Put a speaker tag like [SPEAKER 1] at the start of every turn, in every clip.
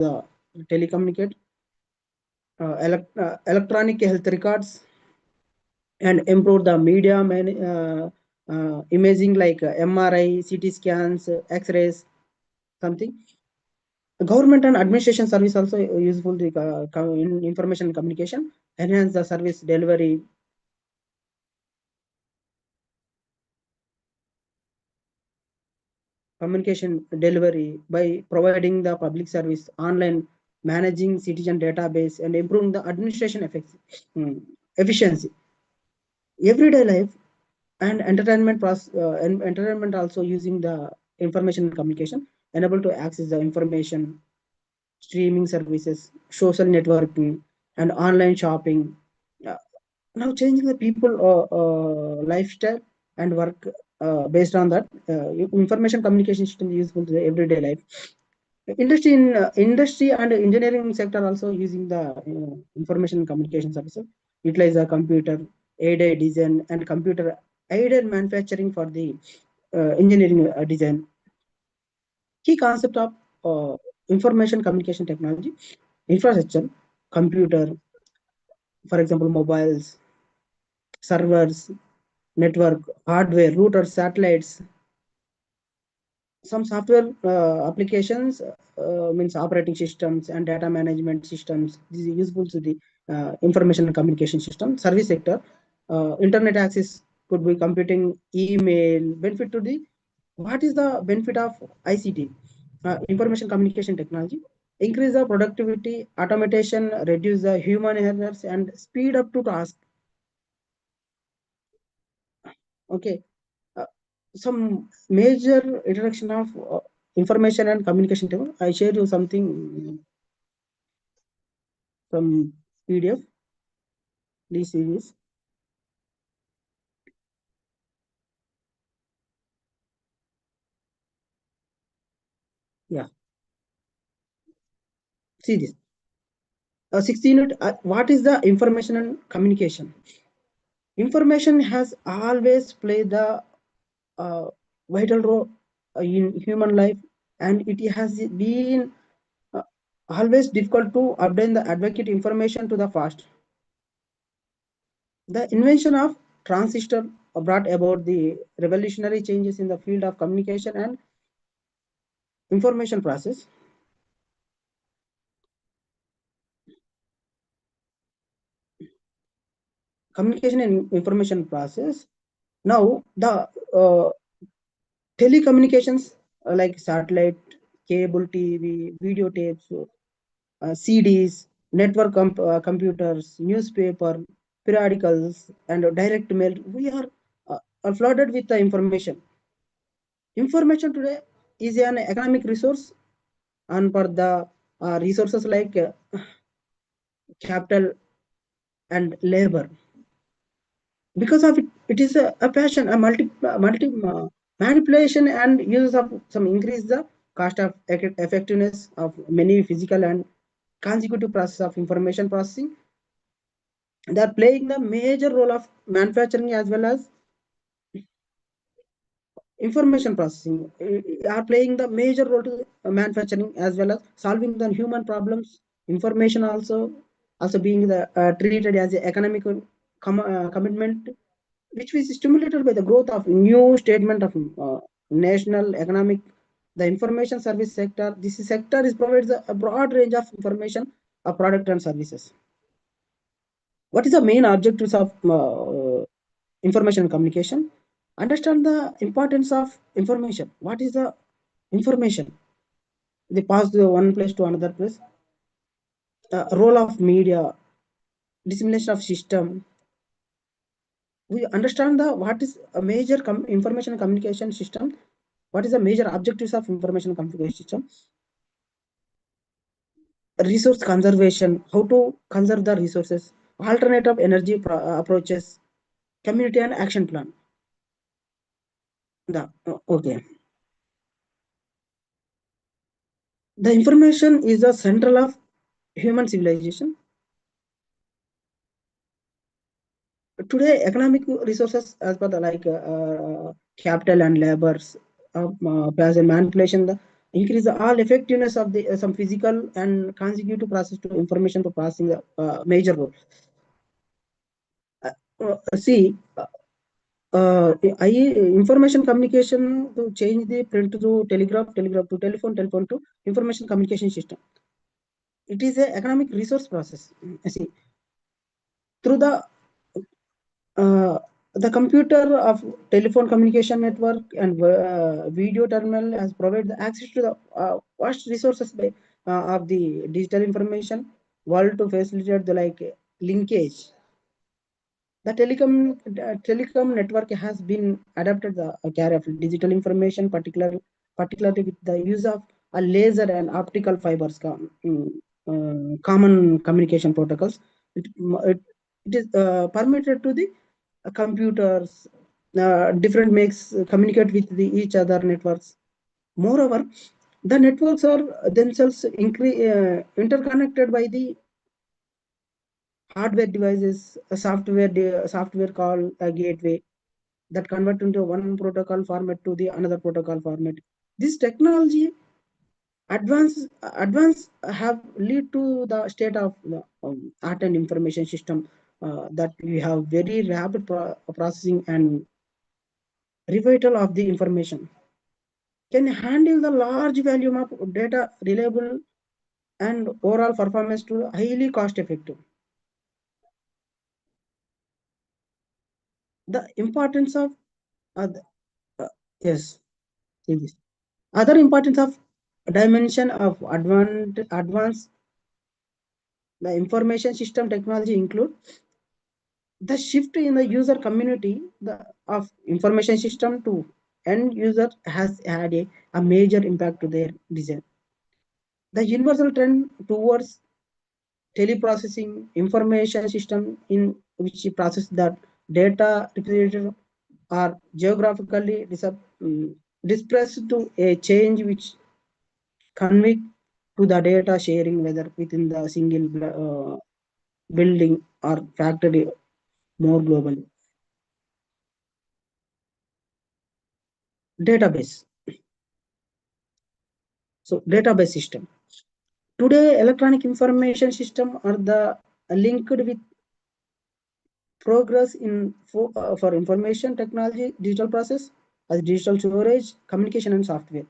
[SPEAKER 1] the telecommunicate, electronic health records, and improve the media imaging like MRI, CT scans, X-rays, something. Government and administration service also useful in information communication, enhance the service delivery. Communication delivery by providing the public service online, managing citizen database, and improving the administration efficiency. Everyday life and entertainment and entertainment also using the information communication, enable to access the information, streaming services, social networking, and online shopping. Uh, Now changing the people lifestyle and work based on that. Information communication system useful to the everyday life. Industry and engineering sector also using the information communication services, utilize the computer aided design and computer aided manufacturing for the engineering design. Key concept of information communication technology: infrastructure, computer, for example, mobiles, servers, network, hardware, routers, satellites. Some software applications means operating systems and data management systems. This is useful to the information and communication system. Service sector, internet access could be computing, email. Benefit to the, what is the benefit of ICT? Information communication technology. Increase the productivity, automation, reduce the human errors, and speed up to task. Okay. Uh, some major introduction of information and communication table. I share you something from PDF. Please see this. Yeah, see this. 16 unit. What is the information and communication? Information has always played the uh, vital role in human life, and it has been uh, always difficult to obtain the advocate information to the fast. The invention of transistor brought about the revolutionary changes in the field of communication and information process. Communication and information process. Now the telecommunications like satellite, cable TV, videotapes, CDs, network computers, newspaper, periodicals, and direct mail. We are flooded with the information. Information today is an economic resource, and for the resources like capital and labor. Because of it, it is a passion, a multi manipulation and uses of some increase the cost of effectiveness of many physical and consecutive process of information processing. They are playing the major role of manufacturing as well as information processing, are playing the major role to manufacturing as well as solving the human problems. Information also being the treated as an economic commitment, which was stimulated by the growth of new statement of national economic. The information service sector, this sector is provides a broad range of information of product and services. What is the main objectives of information communication? Understand the importance of information. What is the information? They pass the one place to another place. Role of media, dissemination of system. We understand the what is a major information communication system. What is the major objectives of information communication system? Resource conservation, how to conserve the resources, alternative energy approaches, community and action plan. Okay. The information is the central of human civilization. Today, economic resources as per the like capital and labors as a manipulation. increase the all effectiveness of the some physical and consecutive process to information to processing the major role. See, I information communication to change the print to telegraph, telegraph to telephone, telephone to information communication system. It is a economic resource process. See, through uh, the computer of telephone communication network and video terminal has provided the access to the vast resources by, of the digital information world to facilitate the like linkage. The telecom network has been adapted the carry of digital information, particularly with the use of a laser and optical fibers, common communication protocols. It, it is permitted to the computers, different makes communicate with each other networks. Moreover, the networks are themselves interconnected by the hardware devices, a software called a gateway that convert into one protocol format to the another protocol format. This technology advance have lead to the state of the art and information system that we have very rapid processing and revital of the information can handle the large volume of data reliable and overall performance to highly cost effective. The importance of uh, uh, yes, see this. Other importance of dimension of advanced the information system technology include the shift in the user community of information system to end user has had a major impact to their design. The universal trend towards teleprocessing information system in which process that data represented are geographically dispersed to a change which convict to the data sharing whether within the single building or factory more globally. Database. So database system. Today, electronic information system are the linked with progress in for information technology, digital process, as digital storage, communication, and software.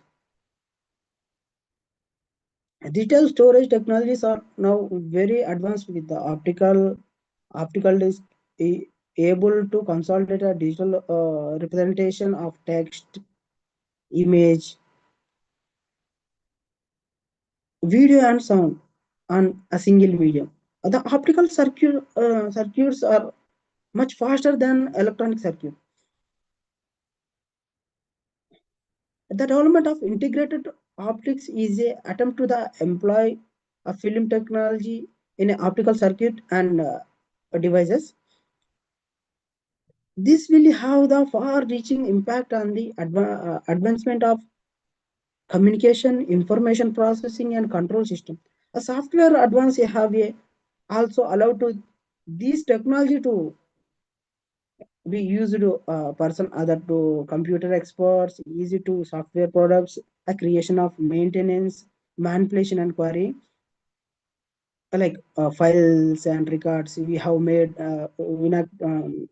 [SPEAKER 1] Digital storage technologies are now very advanced with the optical disk able to consolidate a digital representation of text, image, video, and sound on a single medium. The optical circuits are much faster than electronic circuit. The development of integrated optics is a attempt to the employ a film technology in an optical circuit and devices. This will have the far-reaching impact on the advancement of communication, information processing, and control system. A software advance have a also allowed to this technology to be used to person other to computer experts, easy to software products, a creation of maintenance, manipulation, and query like files and records. We have made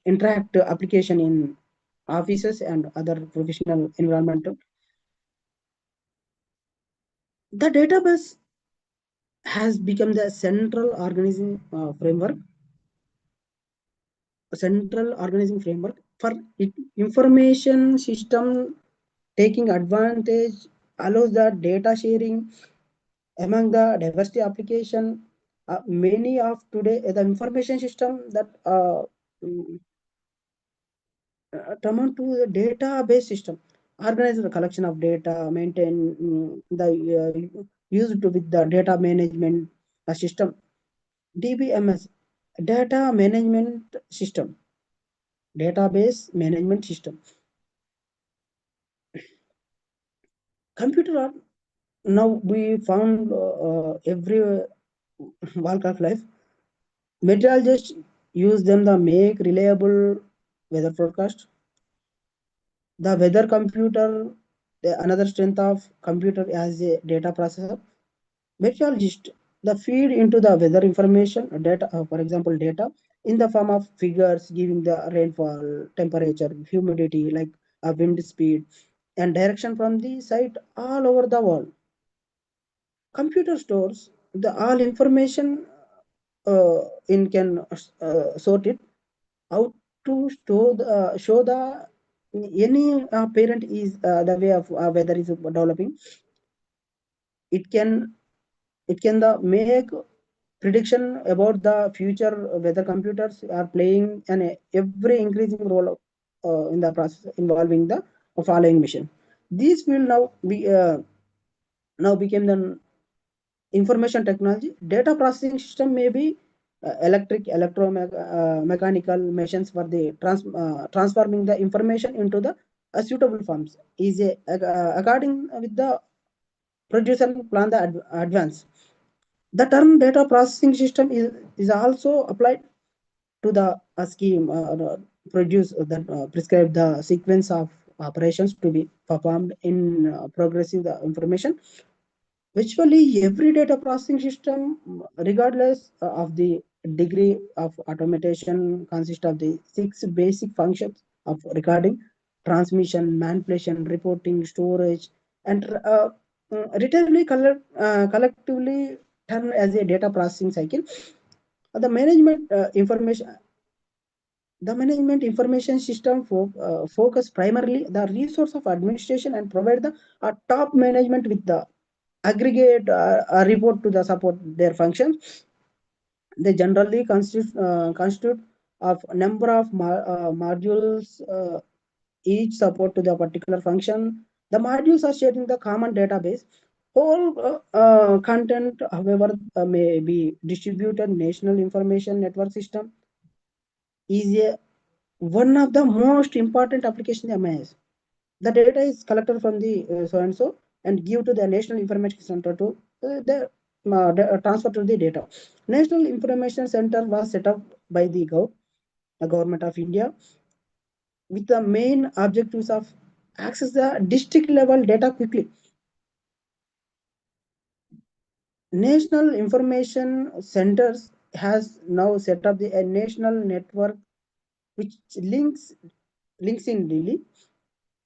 [SPEAKER 1] interact application in offices and other professional environmental. The database has become the central organizing framework for information system taking advantage allows the data sharing among the diversity application. Many of today the information system that mm, come on to the database system organize the collection of data maintain the used to with the data management system dbms data management system database management system computer are now we found every walk of life meteorologists use them to make reliable weather forecast the weather computer Another strength of computer as a data processor. Meteorologist, the feed into the weather information data, for example, data in the form of figures giving the rainfall, temperature, humidity, like wind speed, and direction from the site all over the world. Computer stores the all information in can sort it out to show the any parent is the way of weather is developing. It can it can the make prediction about the future. Weather computers are playing an every increasing role in the process involving the following mission. These will now became the information technology. Data processing system may be electric, electromechanical machines for the transforming the information into the suitable forms. Is a according with the producer plan the advance. The term data processing system is also applied to the scheme produce that prescribe the sequence of operations to be performed in progressive the information. Virtually every data processing system, regardless of the degree of automation, consists of the six basic functions of recording, transmission, manipulation, reporting, storage, and relatively collectively termed as a data processing cycle. The management information the management information system focus primarily the resource of administration and provide the top management with the aggregate a report to the support their functions. They generally constitute of number of modules, each support to the particular function. The modules are sharing the common database. Whole content, however, may be distributed. National Information Network System is one of the most important application in MIS. The data is collected from the so and so and give to the National Information Center to transfer to the data. National Information Center was set up by the government of India with the main objectives of access the district level data quickly. National Information Centers has now set up a national network which links in Delhi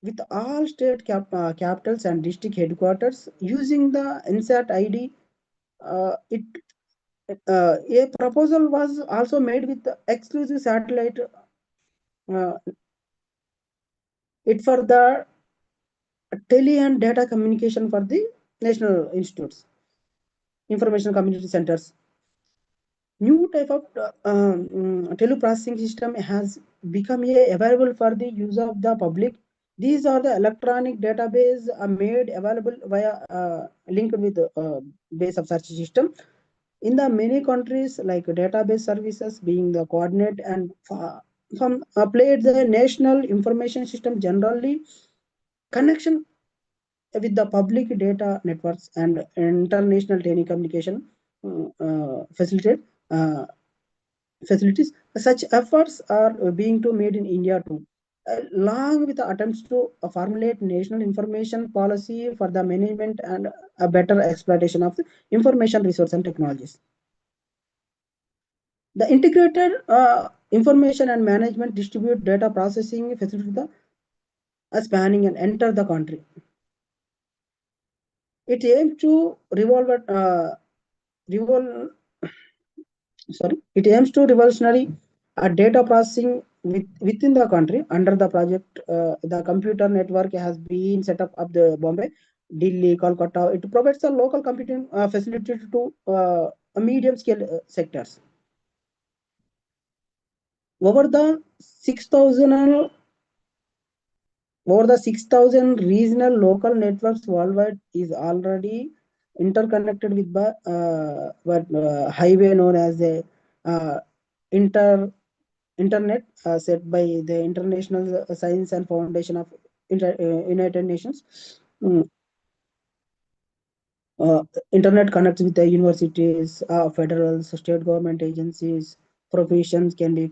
[SPEAKER 1] with all state capitals and district headquarters using the insert ID. It A proposal was also made with the exclusive satellite uh, it for the tele and data communication for the national institutes, information community centers. New type of teleprocessing system has become available for the use of the public. These are the electronic database made available via linked with base of search system. In the many countries, like database services being the coordinate and from applied the national information system generally connection with the public data networks and international telecommunication facilitate facilities. Such efforts are being to made in India too, along with the attempts to formulate national information policy for the management and a better exploitation of the information resource and technologies. The integrated information and management distribute data processing facility the spanning and enter the country. It aims to revol it aims to revolutionary data processing within the country. Under the project, the computer network has been set up the Bombay, Delhi, Kolkata. It provides a local computing facility to a medium scale sectors. Over the 6,000 Over the 6,000 regional local networks worldwide is already interconnected with the highway known as the uh, inter internet set by the International Science and Foundation of United Nations. Mm, Internet connects with the universities, federal, state government agencies, professions can be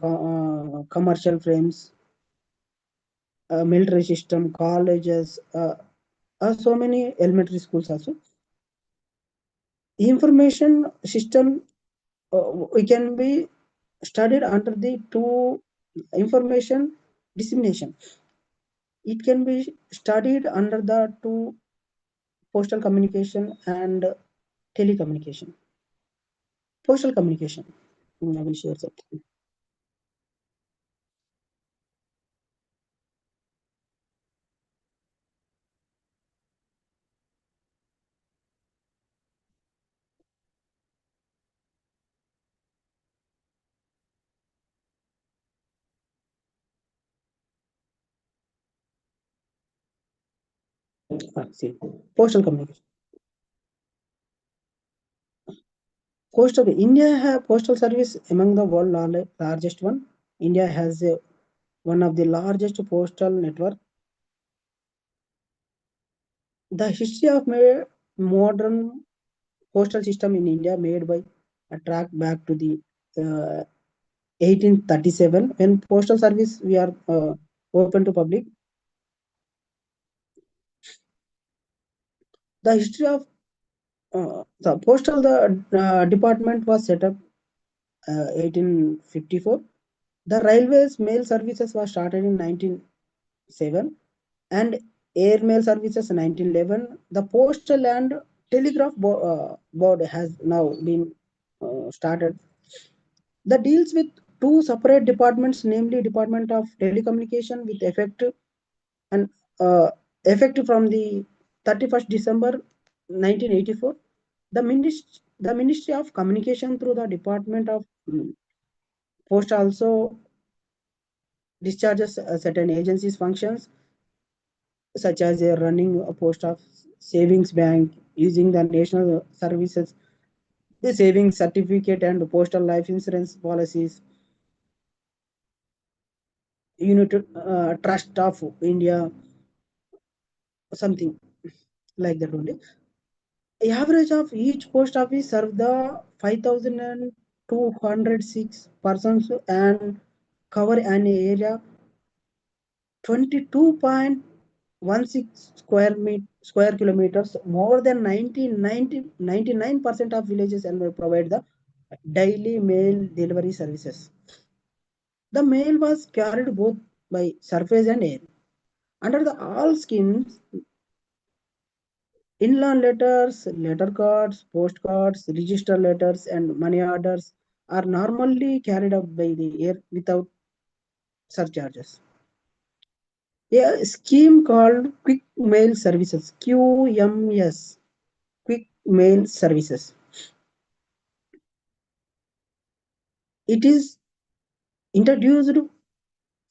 [SPEAKER 1] commercial frames, military system, colleges. so many elementary schools also. Information system we can be studied under the two information dissemination. It can be studied under the two postal communication and telecommunication. Postal communication. I will share something. See, postal communication. Postal India have postal service among the world largest one. India has one of the largest postal network. The history of modern postal system in India made by a track back to the 1837 when postal service we are open to public. The history of the postal department was set up 1854. The railways mail services was started in 1907 and air mail services in 1911. The postal and telegraph board has now been started. The deals with two separate departments, namely Department of Telecommunication with and effective from the 31st December 1984. The Ministry of Communication through the Department of Post also discharges certain agencies functions such as running a post of savings bank using the national services, the savings certificate and postal life insurance policies, unit trust of India, something like that only. The average of each post office serve the 5,206 persons and cover an area 22.16 square kilometers. More than 99% of villages and will provide the daily mail delivery services. The mail was carried both by surface and air. Under the all schemes, inland letters, letter cards, postcards, register letters, and money orders are normally carried up by the air without surcharges. A scheme called Quick Mail Services, QMS, Quick Mail Services. It is introduced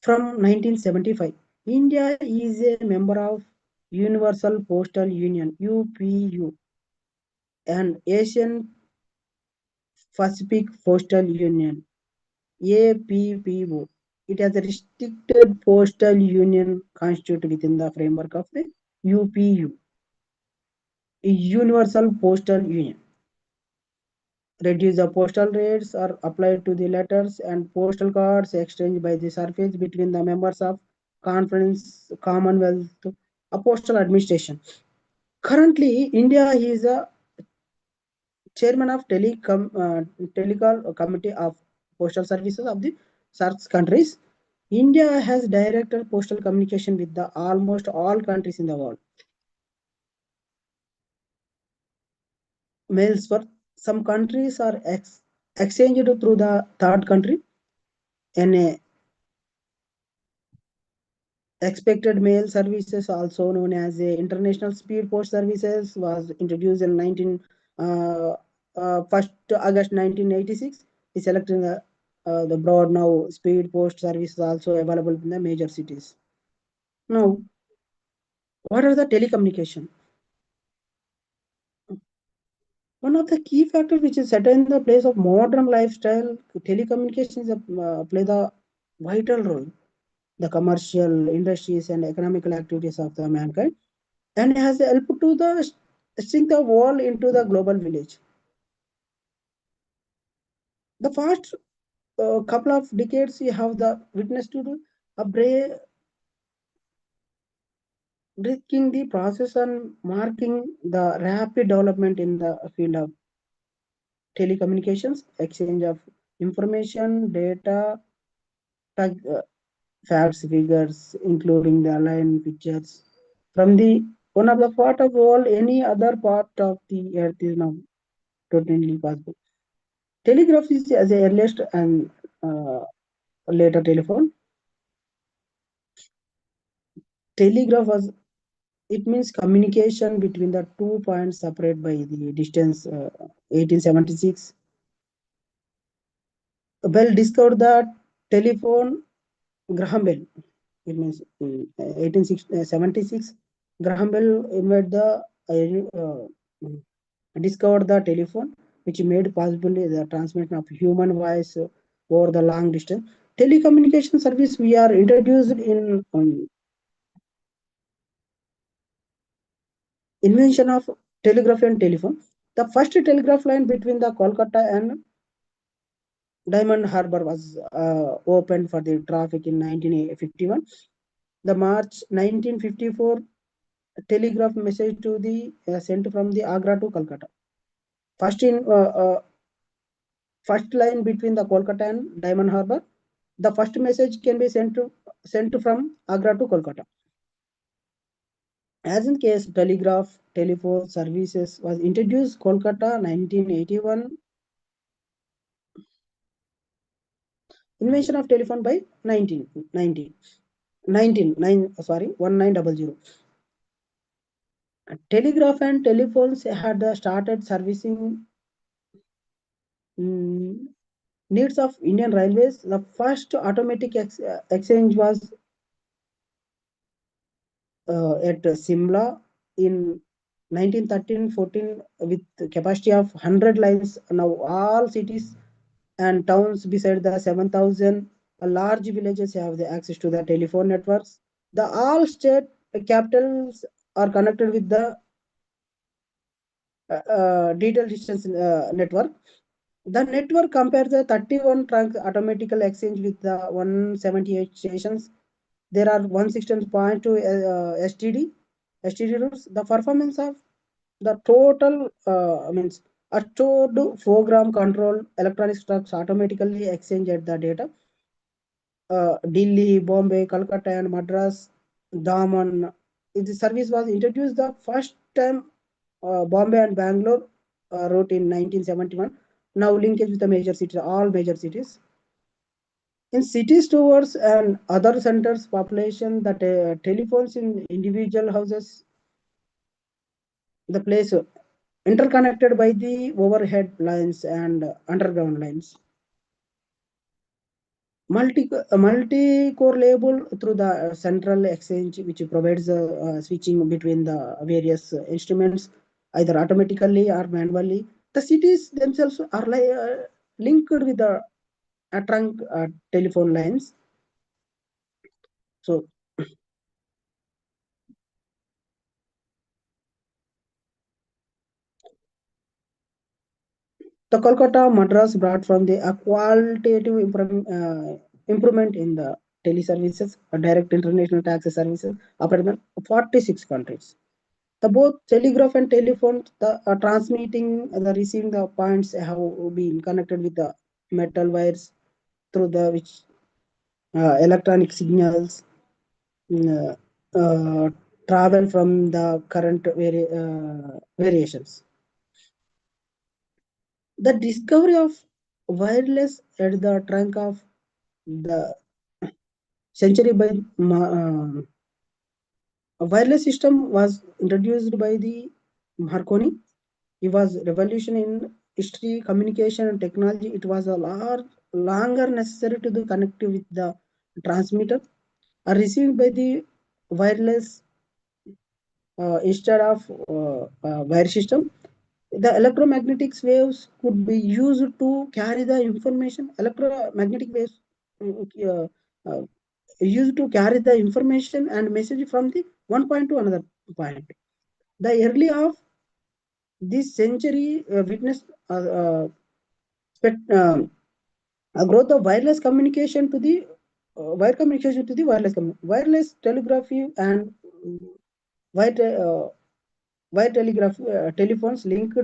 [SPEAKER 1] from 1975. India is a member of Universal Postal Union, UPU, and Asian Pacific Postal Union, APPO. It has a restricted postal union constituted within the framework of the UPU, Universal Postal Union. Reduce the postal rates are applied to the letters and postal cards exchanged by the surface between the members of Conference Commonwealth a Postal Administration. Currently, India is a chairman of Telecom Committee of Postal Services of the SAARC countries. India has directed postal communication with the almost all countries in the world. Mails for some countries are exchanged through the third country. An expected mail services, also known as International Speed Post Services, was introduced in 1st August 1986. Is selecting the broad now speed post services also available in the major cities. Now, what are the telecommunication? One of the key factors which is set in the place of modern lifestyle, telecommunications play the vital role. The commercial industries and economical activities of the mankind and has helped to the shrink the wall into the global village. The first couple of decades, we have the witness to a risking the process and marking the rapid development in the field of telecommunications, exchange of information, data, facts, figures, including the line pictures from the one of the part of the world, any other part of the earth is now totally possible. Telegraph is as the earliest and later telephone. Telegraph was it means communication between the 2 points separated by the distance. 1876. Bell discovered the telephone. Graham Bell. It means 1876. Graham Bell invented the discovered the telephone, which made possible the transmission of human voice over the long distance. Telecommunication service we are introduced in invention of telegraph and telephone. The first telegraph line between the Kolkata and Diamond Harbour was opened for the traffic in 1951. The March 1954 telegraph message to the sent from the Agra to Kolkata. First in first line between the Kolkata and Diamond Harbour, the first message can be sent from Agra to Kolkata. As in case telegraph telephone services was introduced Kolkata 1981. Invention of telephone by 1990. 1900. Telegraph and telephones had started servicing needs of Indian Railways. The first automatic exchange was at Simla in 1913-14 with capacity of 100 lines. Now all cities and towns beside the 7,000 large villages have the access to the telephone networks. The all state capitals are connected with the detailed distance network. The network compares the 31 trunk automatical exchange with the 178 stations. There are 116.2 STD routes. The performance of the total means a stored program control electronic trucks automatically exchange at the data. Delhi, Bombay, Calcutta, and Madras, Daman. The service was introduced the first time Bombay and Bangalore route in 1971. Now linkage with the major cities, all major cities. In cities towards and other centers population, the telephones in individual houses, the place interconnected by the overhead lines and underground lines. Multi-core label through the central exchange, which provides switching between the various instruments, either automatically or manually. The cities themselves are linked with the trunk telephone lines. So the Kolkata Madras brought from the a qualitative improvement in the teleservices, direct international taxi services operated in 46 countries. The both telegraph and telephone, the transmitting and the receiving the points have been connected with the metal wires through the which electronic signals uh, uh, travel from the current variations. The discovery of wireless at the trunk of the century by a wireless system was introduced by the Marconi. It was revolution in history, communication, and technology. It was a longer necessary to the connect with the transmitter are received by the wireless instead of wire system. The electromagnetic waves could be used to carry the information. Electromagnetic waves uh, uh, used to carry the information and message from the one point to another point. The early of this century witnessed a growth of wireless communication to the wire communication to the wireless telegraphy and Wire, wire telegraphy, telephones linked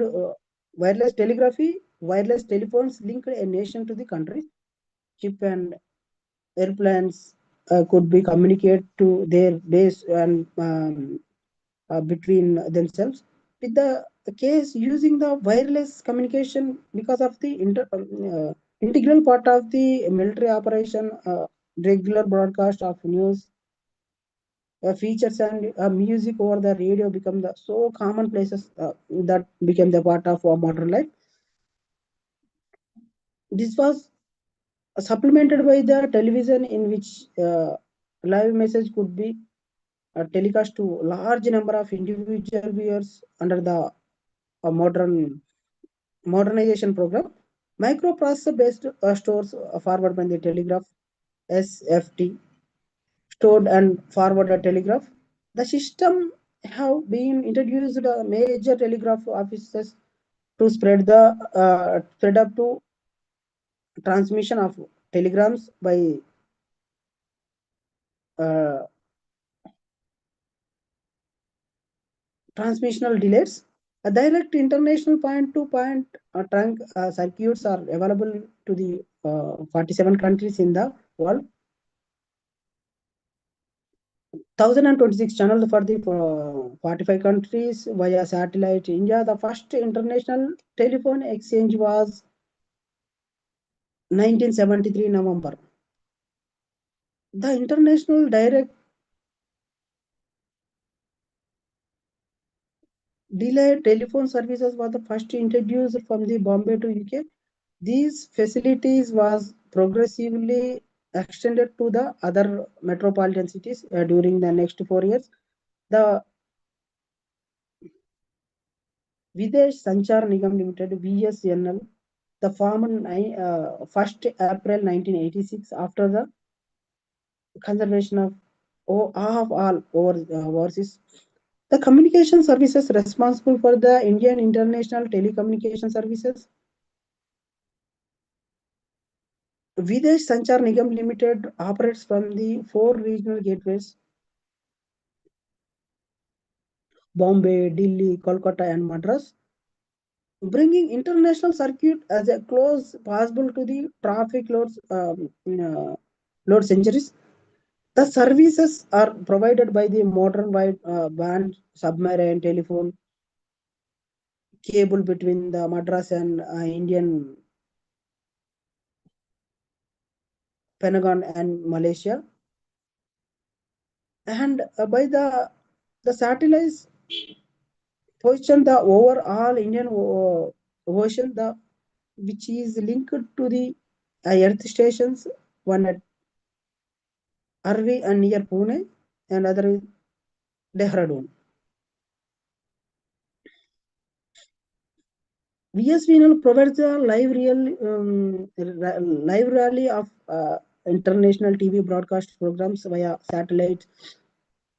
[SPEAKER 1] wireless telephones linked a nation to the country. Ship and airplanes could be communicate to their base and between themselves. With the case using the wireless communication because of the integral part of the military operation, regular broadcast of news, features and music over the radio become the so commonplaces that became the part of our modern life. This was supplemented by the television in which live message could be telecast to large number of individual viewers under the modernization program. Microprocessor based stores forward by the telegraph SFT stored and forwarded telegraph. The system have been introduced major telegraph offices to spread up to transmission of telegrams by uh, transmissional delays. A direct international point-to-point trunk circuits are available to the 47 countries in the world. 1026 channels for the 45 countries via satellite. India, the first international telephone exchange was 1973 November. The international direct delay telephone services were the first introduced from the Bombay to UK. These facilities was progressively extended to the other metropolitan cities during the next 4 years. The Videsh Sanchar Nigam Limited (VSNL), the formed 1st April 1986 after the conservation of all overseas. The communication services responsible for the Indian International Telecommunication Services. Videsh Sanchar Nigam Limited operates from the 4 regional gateways: Bombay, Delhi, Kolkata, and Madras, bringing international circuit as a close possible to the traffic load centuries. The services are provided by the modern wide band submarine telephone cable between the Madras and Indian Pentagon and Malaysia, and by the satellites position the overall Indian ocean, the which is linked to the Earth stations, one at Arvi and near Pune, and other is Dehradun. VSVNL provides a live rally of international TV broadcast programs via satellite.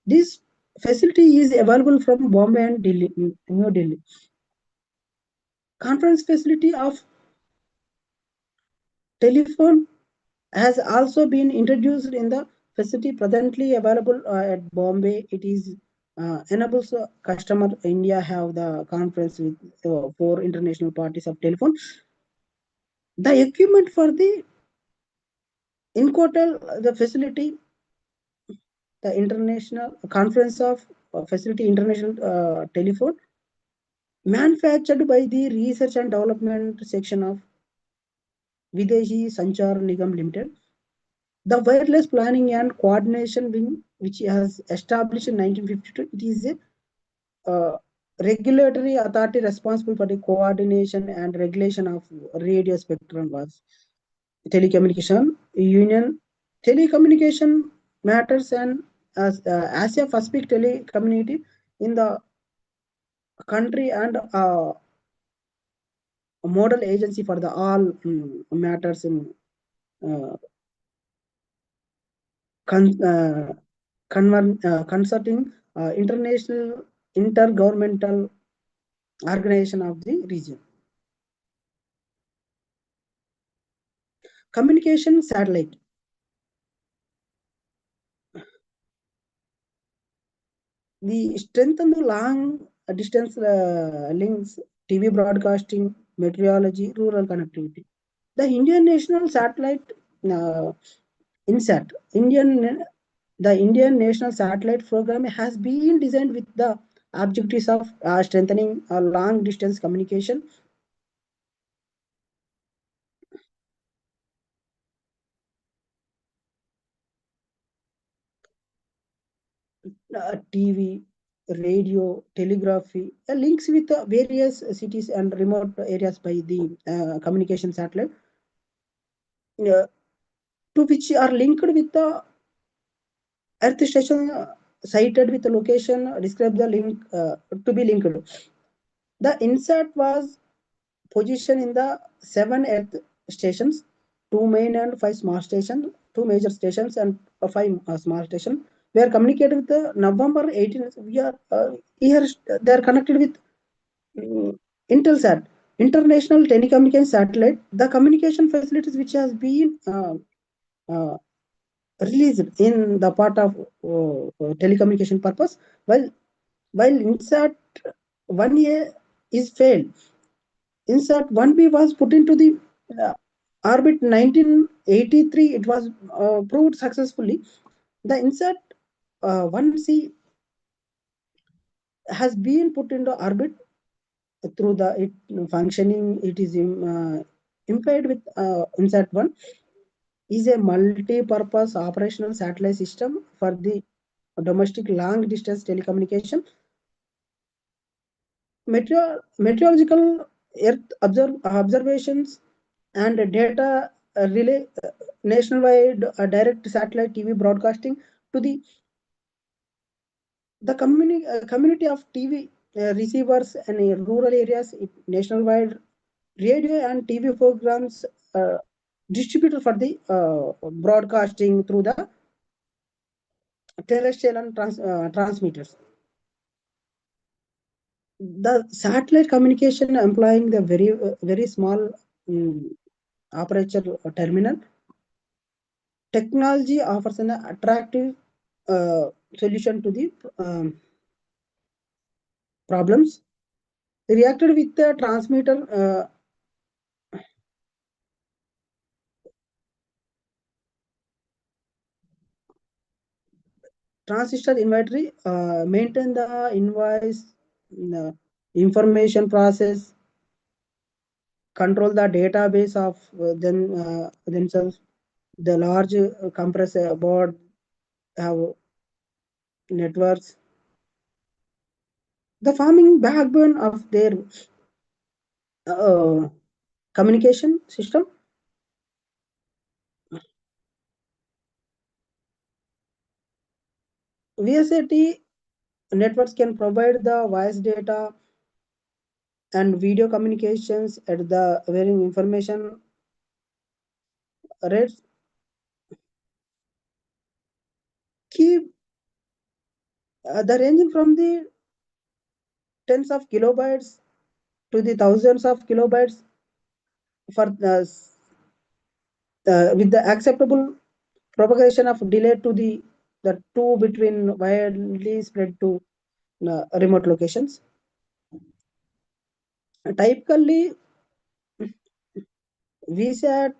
[SPEAKER 1] This facility is available from Bombay and Delhi, New Delhi. Conference facility of telephone has also been introduced in the facility presently available at Bombay. It is enables customer India have the conference with 4 international parties of telephone. The equipment for the Incotel, the facility, the international conference of facility international telephone, manufactured by the research and development section of Videshi Sanchar Nigam Limited. The wireless planning and coordination wing, which has established in 1952, it is a regulatory authority responsible for the coordination and regulation of radio spectrum was telecommunication union. Telecommunication matters and as a first big telecommunity in the country and a model agency for the all matters in uh, con, uh, concerting international intergovernmental organization of the region. Communication satellite. The strengthen the long distance links, TV broadcasting, meteorology, rural connectivity. The Indian National Satellite uh, INSAT, the Indian National Satellite Program has been designed with the objectives of strengthening long distance communication. TV, radio, telegraphy, links with various cities and remote areas by the communication satellite, uh, to which are linked with the Earth station sited with the location, describe the link to be linked. The INSAT was positioned in the seven Earth stations, two main and five small stations, two major stations and five small stations. We are communicated with the November 18th. We are here. They are connected with Intelsat, International Telecommunication Satellite. The communication facilities which has been uh, released in the part of telecommunication purpose, while insert 1A is failed. Insert 1B was put into the uh, orbit 1983. It was proved successfully. The insert 1C has been put into orbit through the it functioning. It is impaired with insert 1 is a multi-purpose operational satellite system for the domestic long distance telecommunication, meteorological earth observations and data relay, nationwide direct satellite TV broadcasting to the community of TV receivers and rural areas, nationwide radio and TV programs distributed for the broadcasting through the terrestrial and transmitters. The satellite communication employing the very small aperture terminal technology offers an attractive solution to the problems. Reacted with the transistor inventory, maintain the invoice, uh, information process, control the database of themselves. The large compressor board have networks. The forming backbone of their uh, communication system. VSAT networks can provide the voice data and video communications at the varying information rates. Keep the ranging from the tens of kilobytes to the thousands of kilobytes for with the acceptable propagation of delay to the two between widely spread to remote locations. Typically, VSAT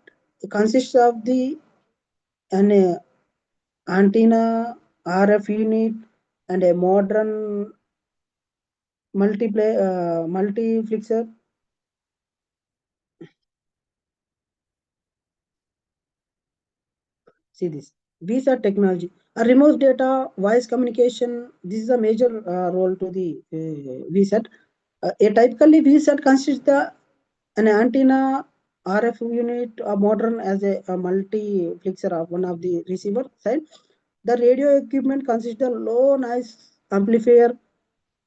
[SPEAKER 1] consists of an antenna, RF unit, and a modern multiplexer. See this. VSAT technology. A remote data, voice communication. This is a major role to the VSAT. A typically VSAT consists an antenna, RF unit, modern as a multiplexer of one of the receiver side. The radio equipment consists of low noise amplifier,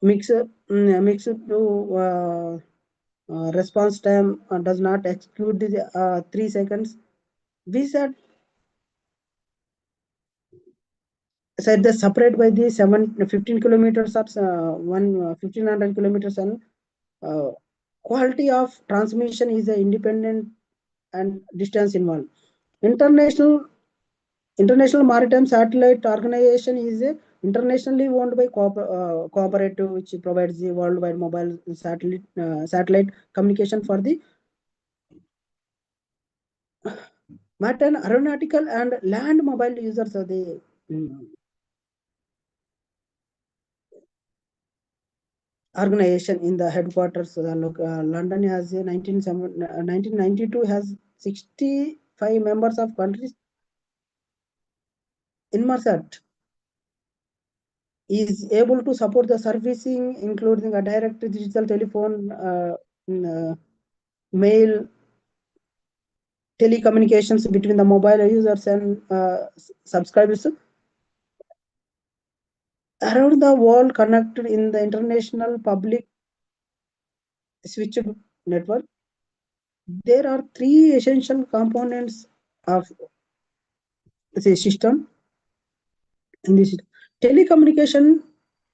[SPEAKER 1] mixer to response time does not exclude the 3 seconds. VSAT said the separate by the 15 kilometers of 1500 kilometers, and uh, quality of transmission is independent and distance involved. International International Maritime Satellite Organization is internationally owned by cooperative, which provides the worldwide mobile satellite communication for the maritime, aeronautical, and land mobile users of the organization in the headquarters. London has a 1992 has 65 members of countries. Inmarsat is able to support the servicing, including a direct digital telephone, mail, telecommunications between the mobile users and subscribers around the world connected in the international public switched network. There are three essential components of the system in this telecommunication.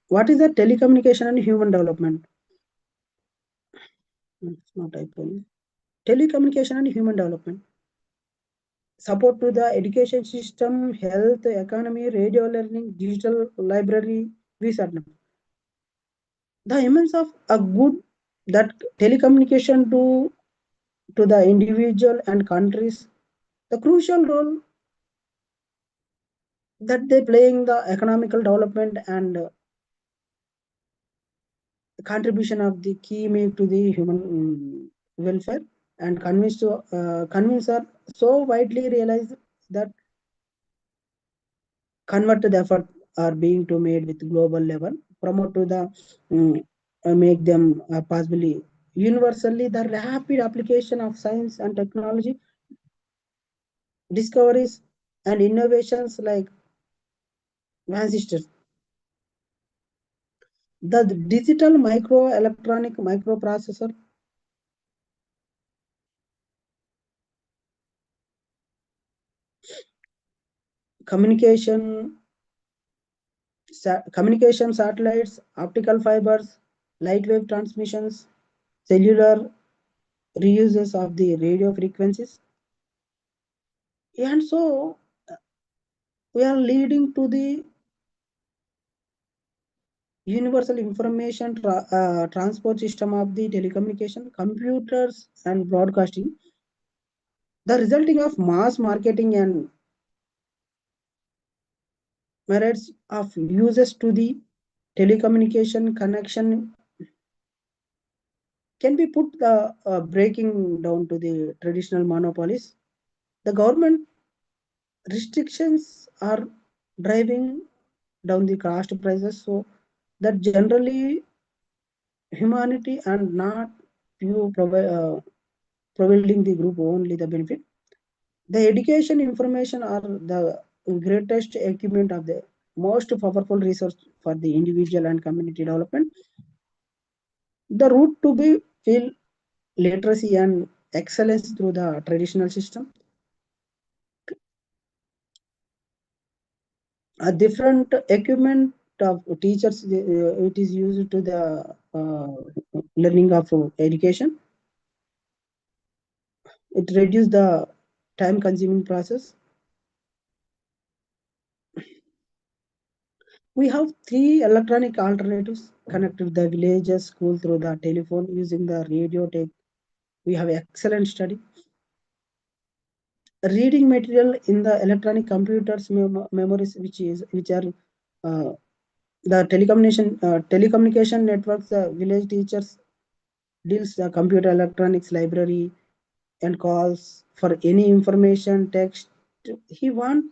[SPEAKER 1] What is the telecommunication and human development? It's not typo. Telecommunication and human development. Support to the education system, health, economy, radio learning, digital library, research. The immense of a good that telecommunication do to the individual and countries, the crucial role that they play in the economical development and contribution of the key make to the human welfare and convince are so widely realized that converted effort are being to made with global level promote to the make them possibly universally the rapid application of science and technology discoveries and innovations like transistors, the digital microelectronic microprocessor, communication communication satellites, optical fibers, light wave transmissions, cellular reuses of the radio frequencies. And so we are leading to the universal information transport system of the telecommunication, computers and broadcasting, the resulting of mass marketing and merits of users to the telecommunication connection can be put the breaking down to the traditional monopolies. The government restrictions are driving down the cost prices, so that generally humanity and not few providing the group only the benefit. The education information are the greatest equipment of the most powerful resource for the individual and community development. The route to be feel literacy and excellence through the traditional system. A different equipment of teachers, it is used to the learning of education. It reduces the time consuming process. We have three electronic alternatives connected the villages school through the telephone using the radio tape. We have excellent study. Reading material in the electronic computers memories, which are uh, the telecommunication networks. The village teachers deals the computer electronics library and calls for any information text he want.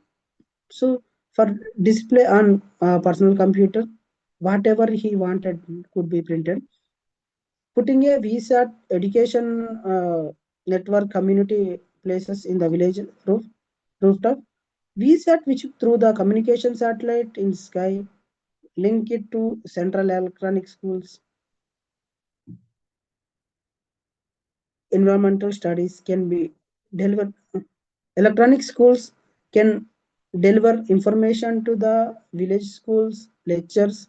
[SPEAKER 1] So for display on personal computer, whatever he wanted could be printed. Putting a VSAT education network community places in the village rooftop. VSAT, which through the communication satellite in sky, link it to central electronic schools. Environmental studies can be delivered. Electronic schools can deliver information to the village schools, lectures,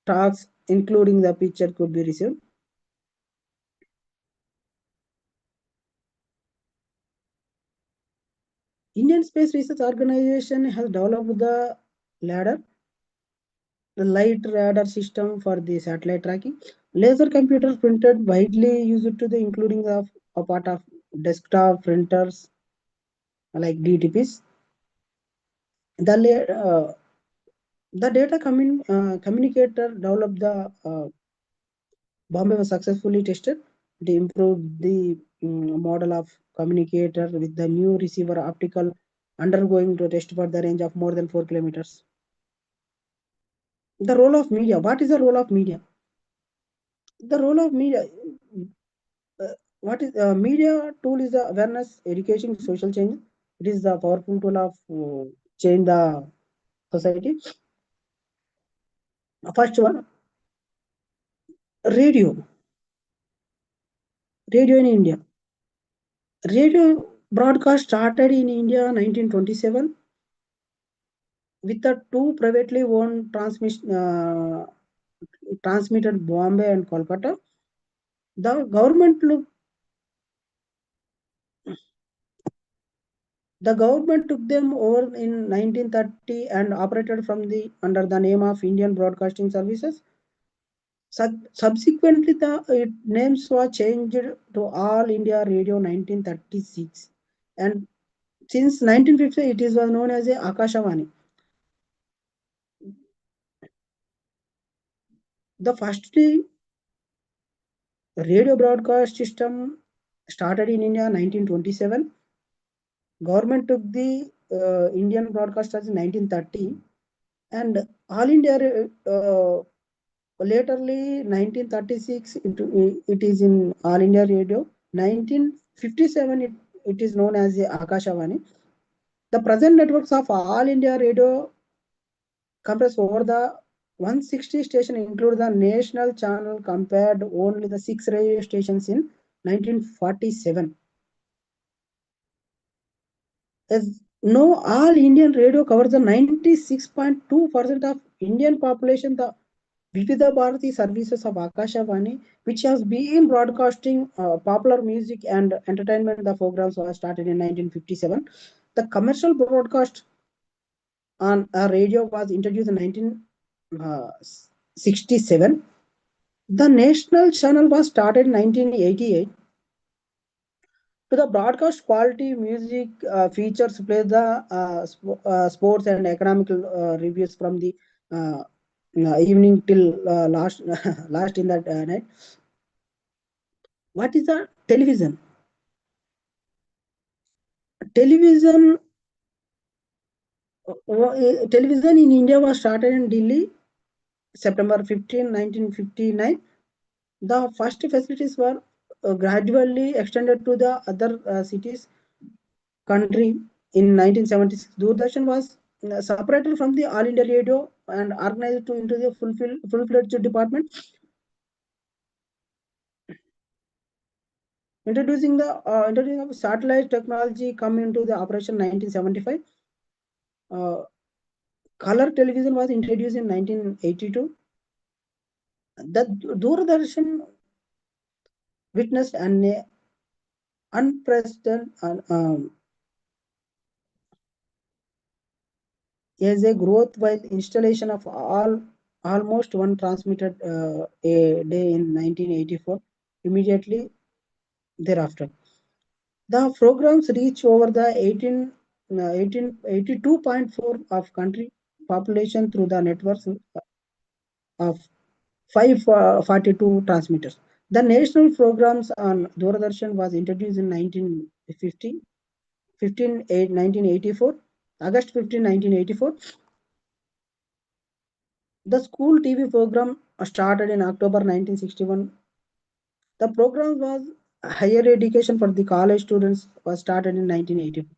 [SPEAKER 1] talks, including the picture could be received. Indian Space Research Organization has developed the ladder light radar system for the satellite tracking, laser computers printed widely used to the including a part of desktop printers like DTPs. The the data communicator developed the Bombay was successfully tested. They improved the model of communicator with the new receiver optical undergoing to test for the range of more than 4 kilometers. The role of media. What is the role of media? The role of media. What is media tool is the awareness, education, social change. It is the powerful tool of change the society. First one, radio. Radio in India. Radio broadcast started in India 1927 with the two privately owned transmitted Bombay and Kolkata. The government look, the government took them over in 1930 and operated from the under the name of Indian Broadcasting Services. Subsequently, the names were changed to All India Radio 1936, and since 1950 it is was known as a Akashavani. The first radio broadcast system started in India 1927. Government took the Indian broadcasters in 1930, and All India laterly 1936 it is in All India Radio. 1957 it is known as the Akashavani. The present networks of All India Radio compress over the 160 station include the national channel compared only the 6 radio stations in 1947. As no, all Indian radio covers the 96.2% of Indian population. The Vivida Bharati services of Akashavani, which has been broadcasting popular music and entertainment. The programs were started in 1957. The commercial broadcast on a radio was introduced in 1967. The national channel was started in 1988. To the broadcast quality, music features play the sports and economical reviews from the uh, evening till last last in that night. What is the television? Television television in India was started in Delhi, September 15, 1959. The first facilities were gradually extended to the other cities country in 1976. Doordarshan was separated from the All India Radio and organized to into the full-fledged department, introducing of satellite technology come into the operation 1975. Uh, color television was introduced in 1982. The Doordarshan witnessed an unprecedented as a growth while installation of almost one transmitted a day in 1984. Immediately thereafter, the programs reach over the 82.4 of country population through the networks of 542 transmitters. The national programs on Doordarshan was introduced in 1950, 1984, August 15, 1984. The school TV program started in October 1961. The program was higher education for the college students was started in 1980.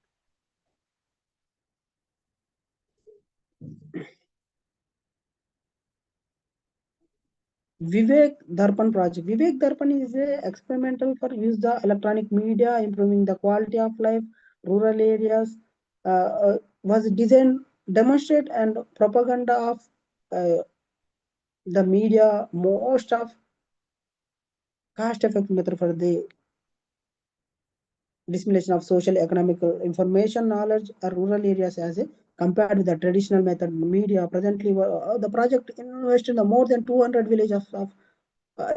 [SPEAKER 1] Vivek Darpan project. Vivek Darpan is a experimental for use the electronic media, improving the quality of life, rural areas, was designed, demonstrate and propaganda of uh, the media, most of cost effective method for the dissemination of social, economical information, knowledge, rural areas as a compared with the traditional method media. Presently, the project invested in more than 200 villages of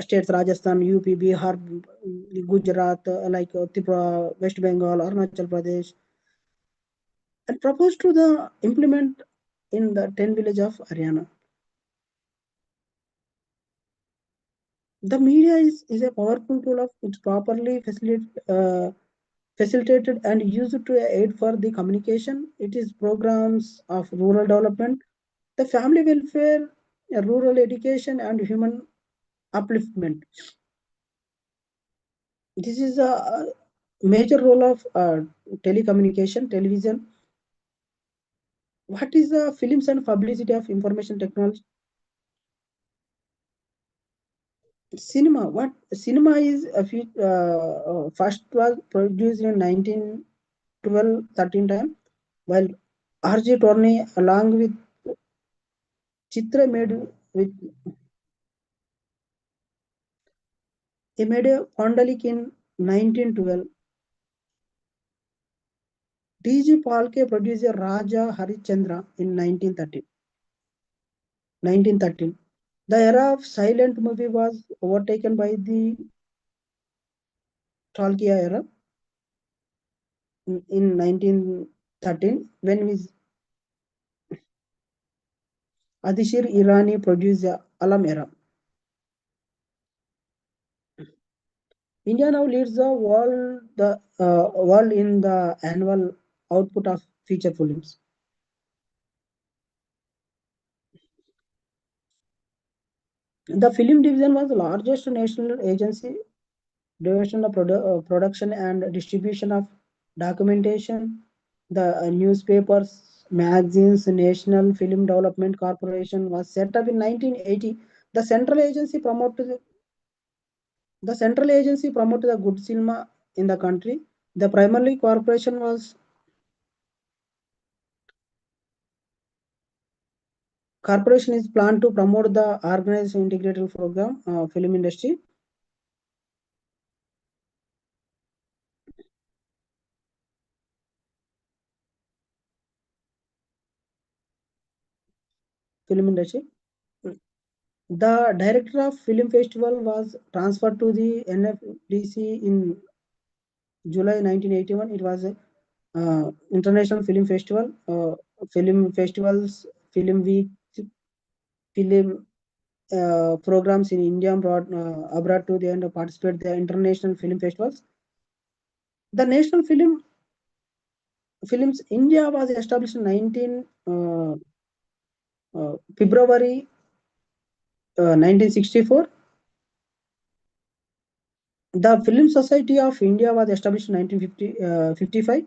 [SPEAKER 1] states: Rajasthan, UP, Bihar, Gujarat, Tripura, West Bengal, Arunachal Pradesh, and proposed to the implement in the 10 village of Haryana. The media is a powerful tool of it's properly facilitated and used to aid for the communication. It is programs of rural development, the family welfare, rural education, and human upliftment. This is a major role of telecommunication, television. What is the films and publicity of information technology? Cinema. What cinema is first was produced in 1912, 13 time, while R.J. Torney along with Chitra with he made a Pondalik in 1912. D.G. Palke produced a Raja Harichandra in 1913. The era of silent movie was overtaken by the Chalkia era in 1913 when Adishir Irani produced the Alam era. India now leads the world in the annual output of feature films. The film division was the largest national agency division of production and distribution of documentation. The newspapers, magazines, National Film Development Corporation was set up in 1980. The central agency promoted the good cinema in the country. The primarily corporation is planned to promote the organized integrated program film industry. Film industry. The director of film festival was transferred to the NFDC in July 1981. It was a international film festival, film festivals, film week, film programs in India brought abroad to the end participate the international film festivals. The national films India was established in 19 February 1964. The Film Society of India was established in 1955.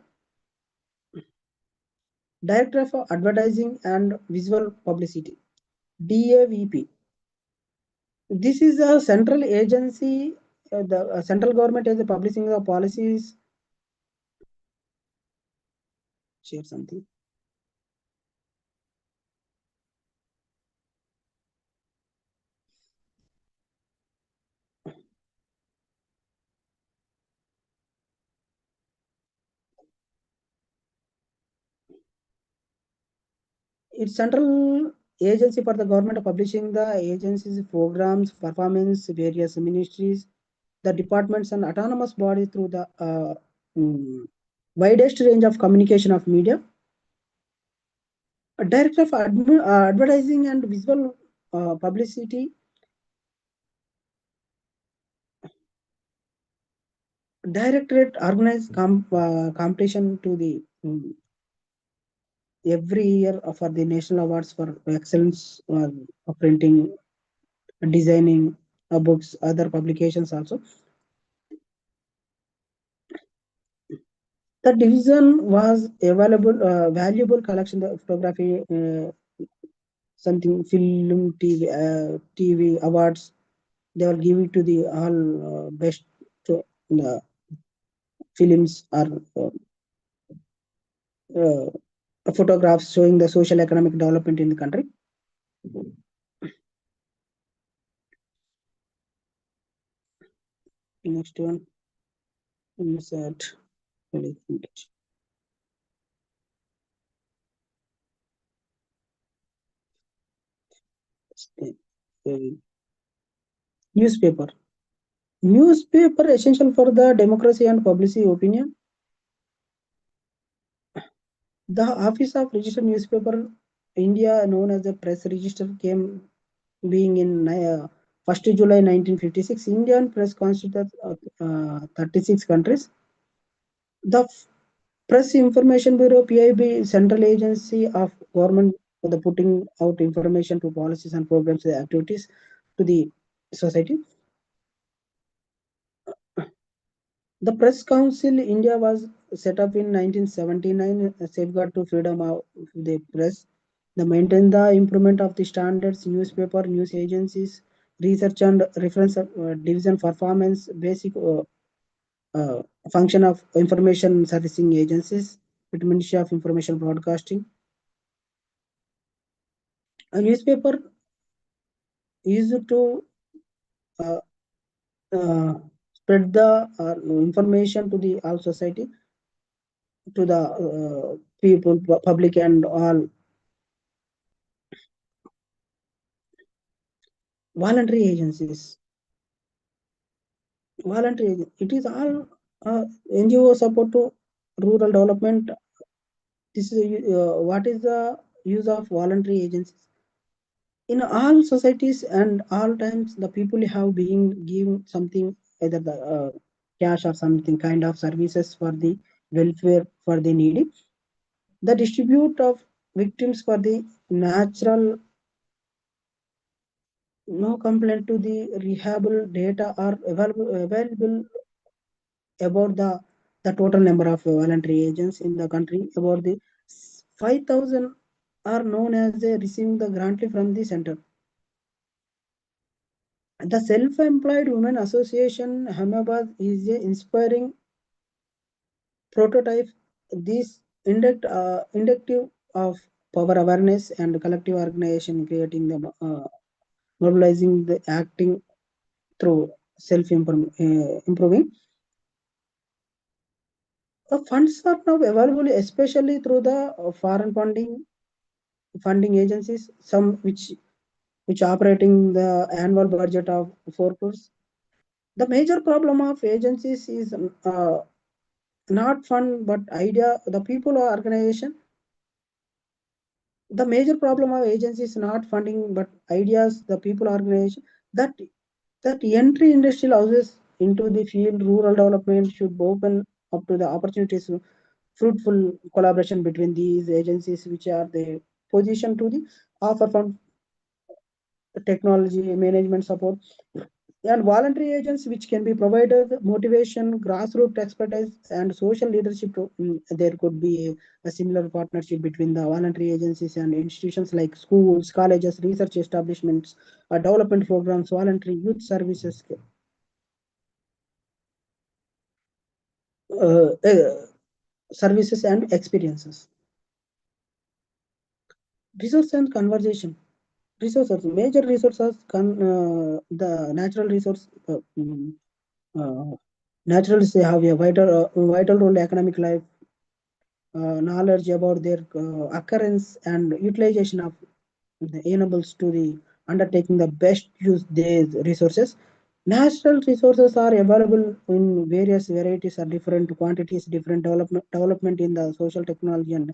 [SPEAKER 1] Director of Advertising and Visual Publicity, DAVP. This is a central agency. The central government is publishing the policies. Share something. It's central agency for the government publishing the agencies, programs, performance, various ministries, the departments and autonomous bodies through the widest range of communication of media. A director of advertising and visual publicity. Directorate organize competition to the every year for the national awards for excellence of printing, designing books, other publications also. The division was available valuable collection of photography, something film, TV awards. They will give it to the all best uh, films or uh, photographs showing the social economic development in the country. Next one, insert. uh, newspaper. Newspaper essential for the democracy and publicity opinion. The Office of Registered Newspaper India, known as the Press Register, came being in 1st July 1956. Indian press constitutes 36 countries. The Press Information Bureau (PIB) central agency of government for the putting out information to policies and programs and activities to the society. The Press Council India was set up in 1979, a safeguard to freedom of the press. The maintain the improvement of the standards, newspaper, news agencies, research and reference division performance, basic uh, function of information servicing agencies, with Ministry of Information Broadcasting. A newspaper used to uh, uh, spread the information to the all society, to the people, public, and all. Voluntary agencies. It is all NGO support to rural development. This is what is the use of voluntary agencies. In all societies and all times, the people have been given something, either the cash or something kind of services for the welfare for the needy. The distribute of victims for the natural, no complaint to the rehable data are available about the total number of voluntary agents in the country. About the 5,000 are known as receiving the grant from the center. The Self-Employed Women Association Ahmedabad is a inspiring prototype. This inductive of power awareness and collective organization, creating the mobilizing the acting through self-improving. Funds are now available, especially through the foreign funding agencies, some which operating the annual budget of 4 crores. The major problem of agencies is not fund but idea. The people or organization. The major problem of agencies is not funding but ideas. The people organization that entry industrial houses into the field rural development should open up to the opportunities, fruitful collaboration between these agencies, which are the position to the offer from technology management support and voluntary agents which can be provided motivation, grassroots expertise, and social leadership. There could be a similar partnership between the voluntary agencies and institutions like schools, colleges, research establishments, development programs, voluntary youth services, uh, uh, services and experiences. Resource and conversation. Resources, major resources, the natural resource. Uh, Naturals have a vital role in economic life. Knowledge about their occurrence and utilization of the enables to the undertaking the best use these resources. Natural resources are available in various varieties or different quantities, different development in the social technology and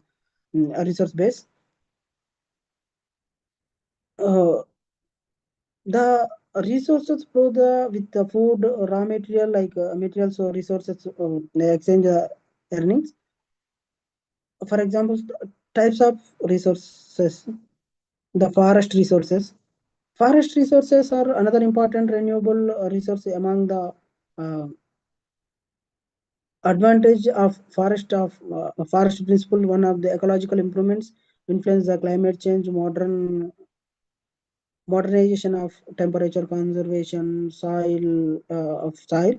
[SPEAKER 1] resource base. Uh, the resources flow with the food, raw material like materials or resources exchange earnings. For example, types of resources, the forest resources. Forest resources are another important renewable resource. Among the uh, advantage of forest principle, one of the ecological improvements influence the climate change, modernization of temperature, conservation of soil,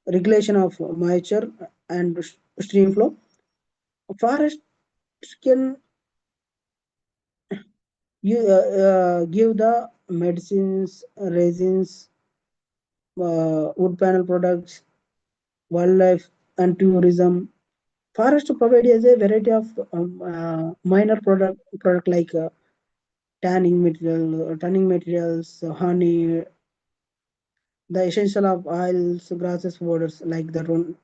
[SPEAKER 1] regulation of moisture and stream flow. Forest can give the medicines, resins, wood panel products, wildlife, and tourism. Forest provide as a variety of minor product like tanning materials, honey, the essential of oils, grasses, waters like the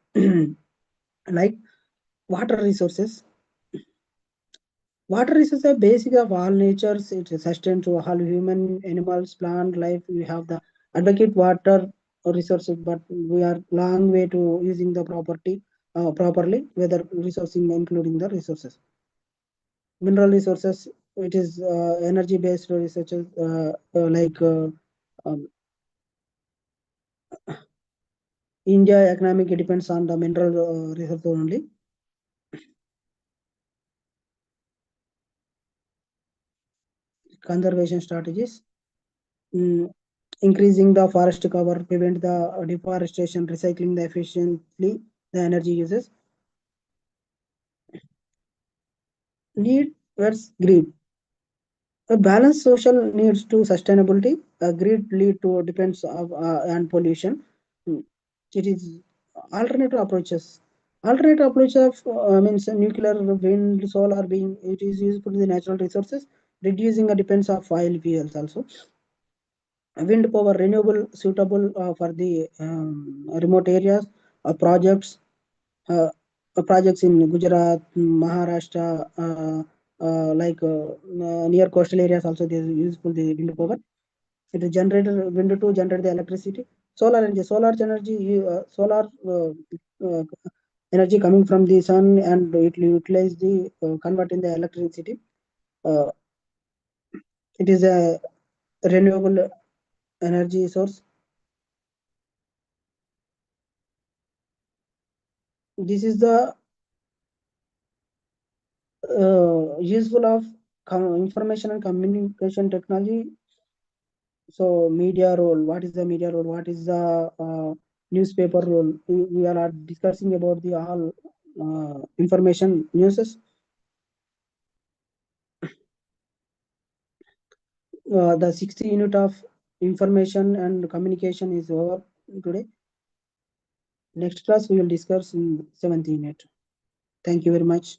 [SPEAKER 1] like water resources. Water is the basic of all natures. It is sustained to all human, animals, plant life. We have the advocate water resources, but we are long way to using the property properly, whether resourcing including the resources. Mineral resources, it is energy based researches um, India economic depends on the mineral resource only. Conservation strategies. Mm, increasing the forest cover, prevent the deforestation, recycling the efficiently the energy uses. Need versus greed. A balanced social needs to sustainability. Greed lead to depends of and pollution. Mm, It is alternative approaches. Alternative approach of means nuclear, wind, solar being it is useful to the natural resources, reducing the depends of oil fuels also. Wind power renewable suitable for the remote areas projects uh, projects in Gujarat, Maharashtra, near coastal areas also they are useful the wind power. It is generator wind to generate the electricity. Solar energy, solar uh, energy coming from the sun and it will utilize the convert in the electricity. Uh, it is a renewable energy source. This is the useful of information and communication technology. So media role, what is the media role, what is the newspaper role, we are discussing about the all information newses. The 60th unit of information and communication is over today. Next class we will discuss in 7th unit. Thank you very much.